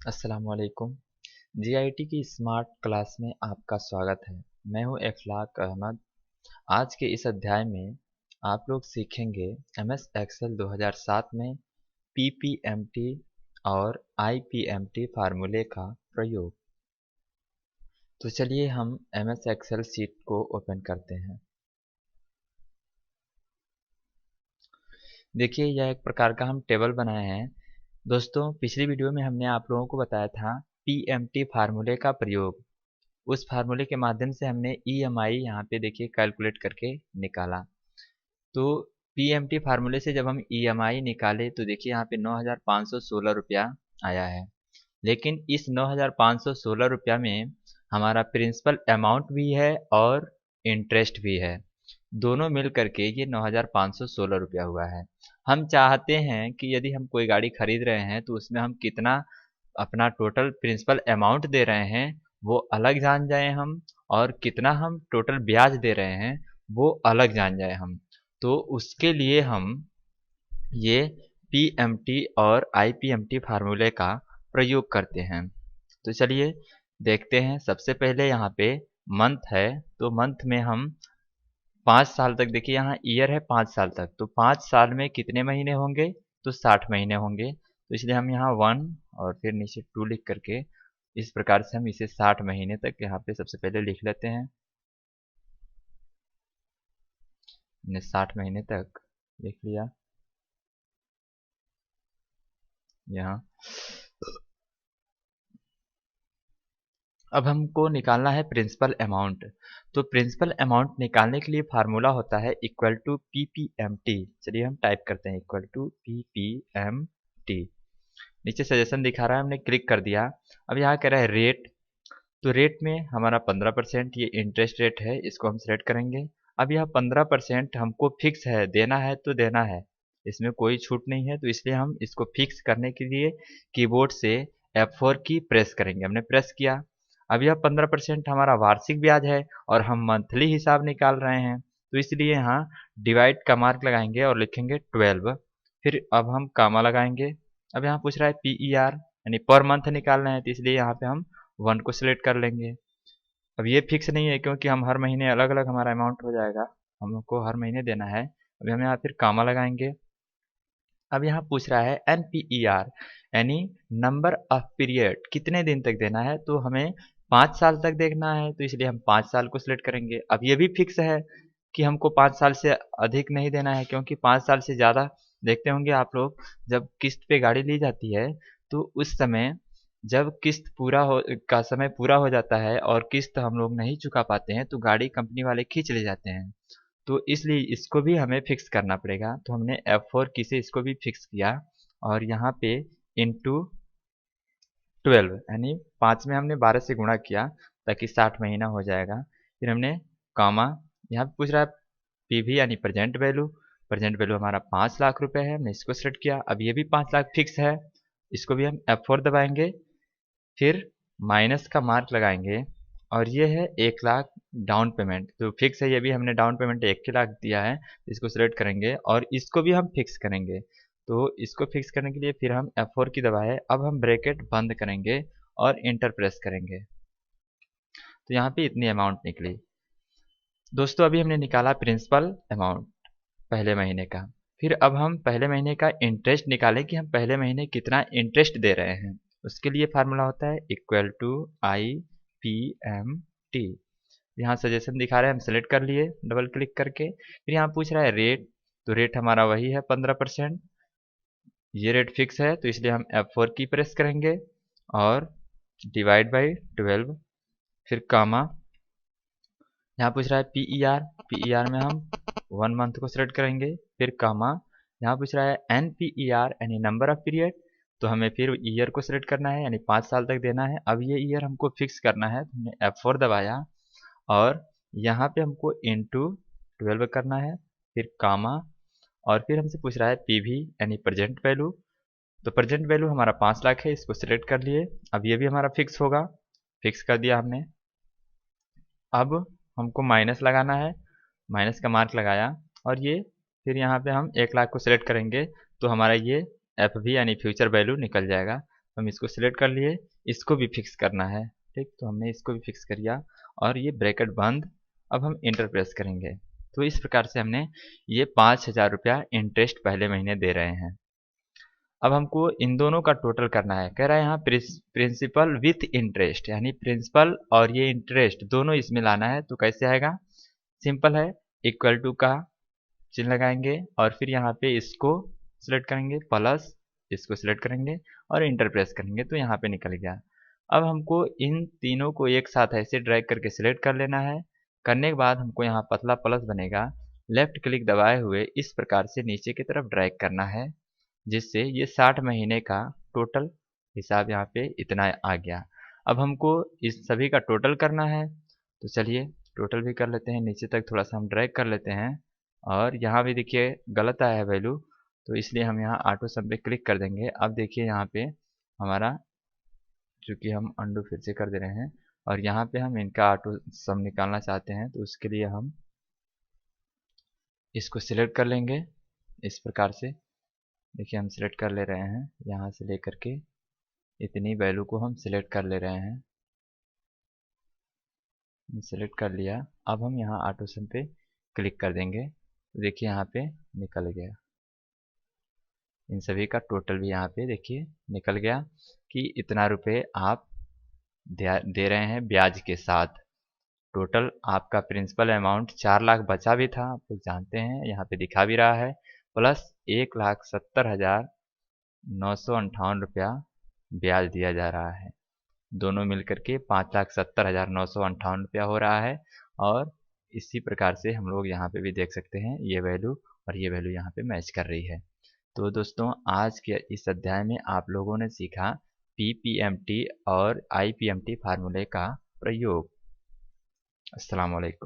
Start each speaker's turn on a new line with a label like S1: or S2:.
S1: अस्सलामुअलैकुम। जीआईटी की smart class में आपका स्वागत है। मैं हूं इखलाक अहमद। आज के इस अध्याय में आप लोग सीखेंगे एमएस एक्सेल 2007 में पीपीएमटी और आईपीएमटी फार्मूले का प्रयोग। तो चलिए हम एमएस एक्सेल शीट को ओपन करते हैं। देखिए, यह एक प्रकार का हम टेबल बनाए हैं। दोस्तों, पिछली वीडियो में हमने आप लोगों को बताया था पीएमटी फार्मूले का प्रयोग। उस फार्मूले के माध्यम से हमने ईएमआई यहाँ पे देखिए कैलकुलेट करके निकाला। तो पीएमटी फार्मूले से जब हम ईएमआई निकाले तो देखिए यहाँ पे 9,516 रुपया आया है। लेकिन इस 9,516 रुपया में हमारा प्रिंसिपल अमाउंट भी है और इंटरेस्ट भी है। दोनों मिल करके ये 9,516 रुपया हुआ है। हम चाहते हैं कि यदि हम कोई गाड़ी खरीद रहे हैं तो उसमें हम कितना अपना टोटल प्रिंसिपल अमाउंट दे रहे हैं वो अलग जान जाए हम, और कितना हम टोटल ब्याज दे रहे हैं वो अलग जान जाए हम। तो उसके लिए हम ये पीएमटी और आईपीएमटी फार्मूले का प्रयोग करते हैं। तो चलिए देखते हैं। सबसे पहले यहाँ पे मंथ है, तो मंथ में हम 5 साल तक, देखिए यहाँ ईयर है 5 साल तक, तो 5 साल में कितने महीने होंगे? तो 60 महीने होंगे। तो इसलिए हम यहाँ 1 और फिर नीचे 2 लिख करके इस प्रकार से हम इसे 60 महीने तक यहाँ पे सबसे पहले लिख लेते हैं। हमने 60 महीने तक लिख लिया यहाँ। अब हमको निकालना है प्रिंसिपल अमाउंट। तो प्रिंसिपल अमाउंट निकालने के लिए फार्मूला होता है इक्वल टू पीपीएमटी। चलिए हम टाइप करते हैं इक्वल टू पीपीएमटी। नीचे सजेशन दिखा रहा है, हमने क्लिक कर दिया। अब यहाँ कह रहा है रेट, तो रेट में हमारा 15% ये इंटरेस्ट रेट है, इसको हम सेलेक्ट करेंगे। अब यह 15% हमको फिक्स है, देना है तो देना है, इसमें कोई छूट नहीं है। तो इसलिए हम इसको फिक्स करने के लिए कीबोर्ड से F4 की प्रेस करेंगे। हमने प्रेस किया। अब यह 15% हमारा वार्षिक ब्याज है और हम मंथली हिसाब निकाल रहे हैं, तो इसलिए यहाँ डिवाइड का मार्क लगाएंगे और लिखेंगे 12। फिर अब हम कामा लगाएंगे। अब यहाँ पूछ रहा है PER यानी पर मंथ निकालना है, तो इसलिए यहाँ पे हम 1 को सिलेक्ट कर लेंगे। अब ये फिक्स नहीं है क्योंकि हम हर महीने अलग अलग हमारा अमाउंट हो जाएगा, हमको हर महीने देना है। अभी हम यहाँ फिर कामा लगाएंगे। अब यहाँ पूछ रहा है NPER यानी नंबर ऑफ पीरियड, कितने दिन तक देना है? तो हमें 5 साल तक देखना है, तो इसलिए हम 5 साल को सिलेक्ट करेंगे। अब ये भी फिक्स है कि हमको 5 साल से अधिक नहीं देना है, क्योंकि 5 साल से ज़्यादा, देखते होंगे आप लोग, जब किस्त पे गाड़ी ली जाती है तो उस समय जब किस्त पूरा हो का समय पूरा हो जाता है और किस्त हम लोग नहीं चुका पाते हैं तो गाड़ी कंपनी वाले खींच ले जाते हैं। तो इसलिए इसको भी हमें फिक्स करना पड़ेगा। तो हमने F4 की से इसको भी फिक्स किया और यहाँ पे इंटू 12 यानी 5 में हमने 12 से गुणा किया ताकि 60 महीना हो जाएगा। फिर हमने कामा, यहाँ पे पूछ रहा है पीवी यानी प्रेजेंट वैल्यू। प्रेजेंट वैल्यू हमारा 5 लाख रुपए है, हमने इसको सेलेक्ट किया। अब ये भी 5 लाख फिक्स है, इसको भी हम F4 दबाएंगे, फिर माइनस का मार्क लगाएंगे। और ये है 1 लाख डाउन पेमेंट, तो फिक्स है, ये भी हमने डाउन पेमेंट 1 लाख दिया है, इसको सिलेक्ट करेंगे और इसको भी हम फिक्स करेंगे। तो इसको फिक्स करने के लिए फिर हम F4 की दबाए। अब हम ब्रैकेट बंद करेंगे और इंटर प्रेस करेंगे, तो यहाँ पे इतनी अमाउंट निकली। दोस्तों, अभी हमने निकाला प्रिंसिपल अमाउंट पहले महीने का। फिर अब हम पहले महीने का इंटरेस्ट निकालें कि हम पहले महीने कितना इंटरेस्ट दे रहे हैं। उसके लिए फार्मूला होता है इक्वल टू IPMT। यहाँ सजेशन दिखा रहे हैं, हम सेलेक्ट कर लिए डबल क्लिक करके। फिर यहाँ पूछ रहा है रेट, तो रेट हमारा वही है 15%। ये रेट फिक्स है, तो इसलिए हम F4 की प्रेस करेंगे और डिवाइड बाई 12, फिर कामा। यहाँ पूछ रहा है PER में हम 1 मंथ को सिलेक्ट करेंगे, फिर कामा। यहाँ पूछ रहा है NPER यानी नंबर ऑफ पीरियड, तो हमें फिर ईयर को सिलेक्ट करना है यानी 5 साल तक देना है। अब ये ईयर हमको फिक्स करना है, तो हमने F4 दबाया और यहाँ पे हमको इंटू 12 करना है, फिर कामा। और फिर हमसे पूछ रहा है PV यानी प्रेजेंट वैल्यू, तो प्रेजेंट वैल्यू हमारा 5 लाख है, इसको सिलेक्ट कर लिए। अब ये भी हमारा फिक्स होगा, फिक्स कर दिया हमने। अब हमको माइनस लगाना है, माइनस का मार्क लगाया और ये फिर यहाँ पे हम 1 लाख को सिलेक्ट करेंगे, तो हमारा ये FV यानी फ्यूचर वैल्यू निकल जाएगा। हम इसको सिलेक्ट कर लिए, इसको भी फिक्स करना है। ठीक, तो हमने इसको भी फिक्स कर लिया और ये ब्रैकेट बंद। अब हम इंटर प्रेस करेंगे। तो इस प्रकार से हमने ये 5,000 रुपया इंटरेस्ट पहले महीने दे रहे हैं। अब हमको इन दोनों का टोटल करना है। कह रहा है यहाँ प्रिंसिपल विथ इंटरेस्ट, यानी प्रिंसिपल और ये इंटरेस्ट दोनों इसमें लाना है। तो कैसे आएगा? सिंपल है, इक्वल टू का चिन्ह लगाएंगे और फिर यहाँ पे इसको सिलेक्ट करेंगे, प्लस इसको सिलेक्ट करेंगे और इंटर प्रेस करेंगे, तो यहाँ पे निकल गया। अब हमको इन तीनों को एक साथ ऐसे ड्रैग करके सिलेक्ट कर लेना है। करने के बाद हमको यहाँ पतला प्लस बनेगा, लेफ्ट क्लिक दबाए हुए इस प्रकार से नीचे की तरफ ड्रैग करना है, जिससे ये 60 महीने का टोटल हिसाब यहाँ पे इतना आ गया। अब हमको इस सभी का टोटल करना है, तो चलिए टोटल भी कर लेते हैं। नीचे तक थोड़ा सा हम ड्रैग कर लेते हैं और यहाँ भी देखिए गलत आया है वैल्यू, तो इसलिए हम यहाँ ऑटो सम पे क्लिक कर देंगे। अब देखिए यहाँ पे हमारा, चूँकि हम अंडू फिर से कर दे रहे हैं और यहाँ पे हम इनका ऑटो सम निकालना चाहते हैं, तो उसके लिए हम इसको सिलेक्ट कर लेंगे इस प्रकार से। देखिए हम सिलेक्ट कर ले रहे हैं, यहाँ से लेकर के इतनी वैल्यू को हम सिलेक्ट कर ले रहे हैं। सिलेक्ट कर लिया। अब हम यहाँ ऑटो सम पे क्लिक कर देंगे, देखिए यहाँ पे निकल गया। इन सभी का टोटल भी यहाँ पे देखिए निकल गया कि इतना रुपए आप दे रहे हैं ब्याज के साथ। टोटल आपका प्रिंसिपल अमाउंट 4 लाख बचा भी था, आप लोग जानते हैं, यहाँ पे दिखा भी रहा है, प्लस 1,70,958 रुपया ब्याज दिया जा रहा है। दोनों मिलकर के 5,70,958 रुपया हो रहा है। और इसी प्रकार से हम लोग यहाँ पे भी देख सकते हैं, ये वैल्यू और ये वैल्यू यहाँ पे मैच कर रही है। तो दोस्तों आज के इस अध्याय में आप लोगों ने सीखा PPMT और IPMT फार्मूले का प्रयोग। अस्सलाम वालेकुम।